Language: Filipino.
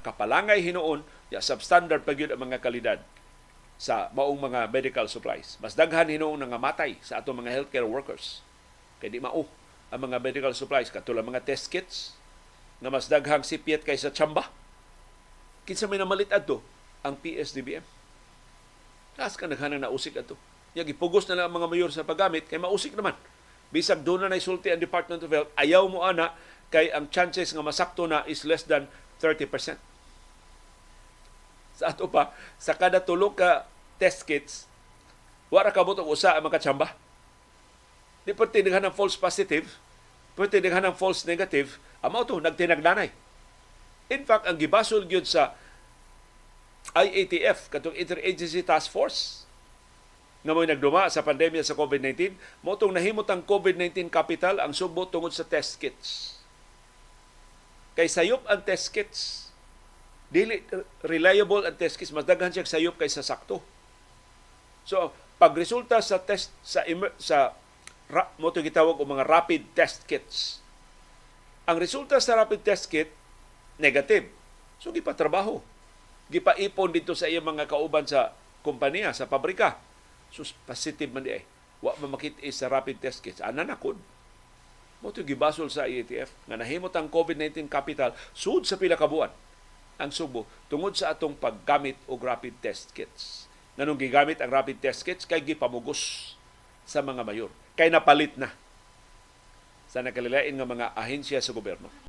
makapalangay hinuon ya substandard pa gyud ang mga kalidad sa maong mga medical supplies. Mas daghan hinuon nga matay sa atong mga healthcare workers. Kay di mao ang mga medical supplies katulad mga test kits nga mas daghang sipyet kaysa tsamba. Kinsa may namalit adto ang PSDBM. Kas ka naghanang nausik adto. Yang ipugos na lang ang mga mayor sa paggamit kay mausik naman. Bisag doon na sulti ang Department of Health, ayaw mo ana kay ang chances nga masakto na is less than 30%. Sa ato pa, sa kada tulo ka test kits, wala ka butong usa ang makatsamba. Di pwede tinighan ng false positive, pwede tinighan ng false negative, amo to, nagtinagdanay. In fact, ang gibasol gyud sa IATF, katong Interagency Task Force, nga mo'y nagduma sa pandemya sa COVID-19, mo itong nahimot ang COVID-19 capital ang Subo tungod sa test kits. Kay sayop ang test kits. Dili reliable ang test kits, mas daghan siya sayop kaysa sakto. So, pag resulta sa test mo ito gitawag o mga rapid test kits. Ang resulta sa rapid test kit negative. So gipatrabaho. Gipaipon dito sa iyang mga kauban sa kompanya, sa pabrika. So positive man di ay. Wa mamakit sa rapid test kits. Ananakod. Mo ito gibasol sa IATF nga nahimot ang COVID-19 capital sud sa pila ka buwan ang Subo tungod sa atong paggamit og rapid test kits. Nanong gigamit ang rapid test kits kay gipamugos sa mga mayor. Kay napalit na sa nakalilain nga mga ahensya sa gobyerno.